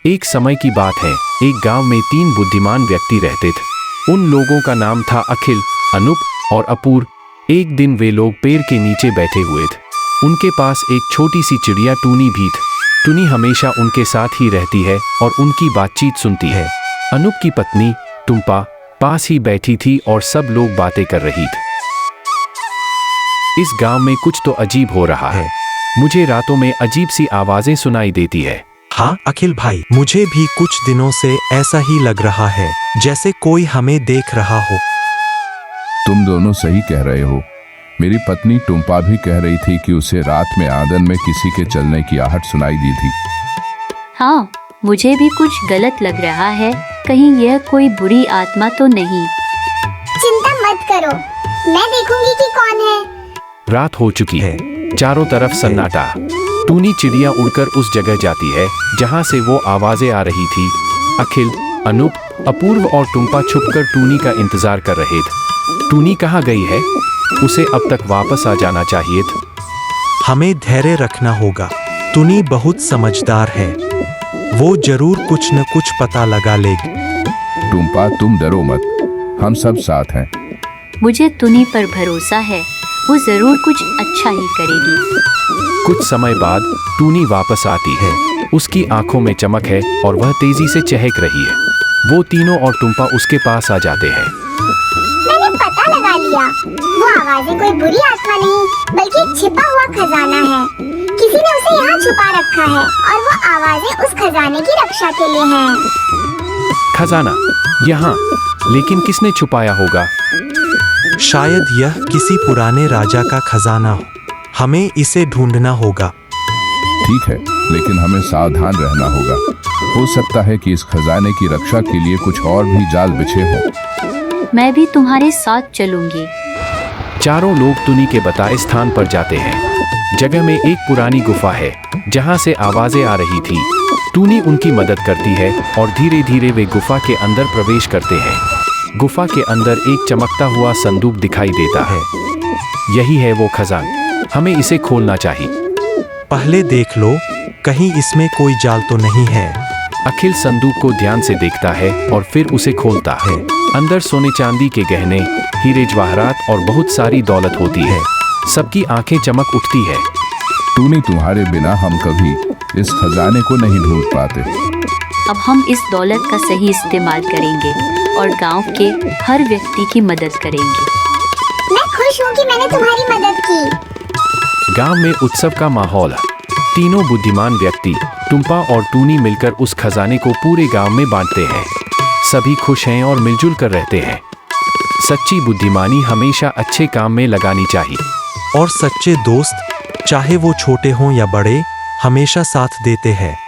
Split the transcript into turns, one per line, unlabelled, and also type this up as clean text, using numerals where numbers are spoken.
एक समय की बात है, एक गांव में 3 बुद्धिमान व्यक्ति रहते थे। उन लोगों का नाम था अखिल, अनूप और अपूर्व। एक दिन वे लोग पेड़ के नीचे बैठे हुए थे। उनके पास एक छोटी सी चिड़िया टूनी भी थी। टूनी हमेशा उनके साथ ही रहती है और उनकी बातचीत सुनती है। अनूप की पत्नी टुम्पा पास ही बैठी थी और सब लोग बातें कर रही थी। इस गांव में कुछ तो अजीब हो रहा है। मुझे रातों में अजीब सी आवाजें सुनाई देती है।
हाँ अखिल भाई, मुझे भी कुछ दिनों से ऐसा ही लग रहा है, जैसे कोई हमें देख रहा हो।
तुम दोनों सही कह रहे हो। मेरी पत्नी टुम्पा भी कह रही थी कि उसे रात में आंगन में किसी के चलने की आहट सुनाई दी थी।
हाँ, मुझे भी कुछ गलत लग रहा है। कहीं यह कोई बुरी आत्मा तो नहीं।
चिंता मत करो, मैं देखूंगी कि कौन है।
रात हो चुकी है, चारों तरफ सन्नाटा। टूनी चिड़िया उड़कर उस जगह जाती है जहां से वो आवाजें आ रही थी। अखिल, अनूप, अपूर्व और टुम्पा छुपकर टूनी का इंतजार कर रहे थे। टूनी कहाँ गई है? उसे अब तक वापस आ जाना चाहिए था।
हमें धैर्य रखना होगा। टूनी बहुत समझदार है, वो जरूर कुछ न कुछ पता लगा लेगी।
टुम्पा तुम डरो मत, हम सब साथ हैं।
मुझे टूनी पर भरोसा है, वो जरूर कुछ अच्छा ही करेगी।
कुछ समय बाद टूनी वापस आती है। उसकी आंखों में चमक है और वह तेजी से चहक रही है। वो तीनों और टुम्पा उसके पास आ जाते हैं।
मैंने पता लगा लिया, वो आवाजें कोई बुरी आत्मा नहीं, बल्कि एक छिपा हुआ खजाना है। किसी ने उसे यहाँ छुपा रखा है और वो आवाजें उस खजाने की रक्षा के लिए हैं।
खजाना यहाँ? लेकिन किसने छुपाया होगा?
शायद यह किसी पुराने राजा का खजाना हो। हमें इसे ढूंढना होगा।
ठीक है, लेकिन हमें सावधान रहना होगा। हो सकता है कि इस खजाने की रक्षा के लिए कुछ और भी जाल बिछे हों।
मैं भी तुम्हारे साथ चलूंगी।
चारों लोग टूनी के बताए स्थान पर जाते हैं। जगह में एक पुरानी गुफा है जहां से आवाजें आ रही थी। टूनी उनकी मदद करती है और धीरे धीरे वे गुफा के अंदर प्रवेश करते हैं। गुफा के अंदर एक चमकता हुआ संदूक दिखाई देता है। यही है वो खजाना, हमें इसे खोलना चाहिए।
पहले देख लो, कहीं इसमें कोई जाल तो नहीं है।
अखिल संदूक को ध्यान से देखता है और फिर उसे खोलता है। अंदर सोने चांदी के गहने, हीरे जवाहरात और बहुत सारी दौलत होती है। सबकी आंखें चमक उठती है।
टूनी, तुम्हारे बिना हम कभी इस खजाने को नहीं ढूंढ पाते।
अब हम इस दौलत का सही इस्तेमाल करेंगे और गांव के हर व्यक्ति की मदद करेंगे।
मैं खुश हूँ कि मैंने तुम्हारी मदद की।
गांव में उत्सव का माहौल है। तीनों बुद्धिमान व्यक्ति टुम्पा और टूनी मिलकर उस खजाने को पूरे गांव में बांटते हैं। सभी खुश हैं और मिलजुल कर रहते हैं। सच्ची बुद्धिमानी हमेशा अच्छे काम में लगानी चाहिए।
और सच्चे दोस्त, चाहे वो छोटे हों या बड़े, हमेशा साथ देते हैं।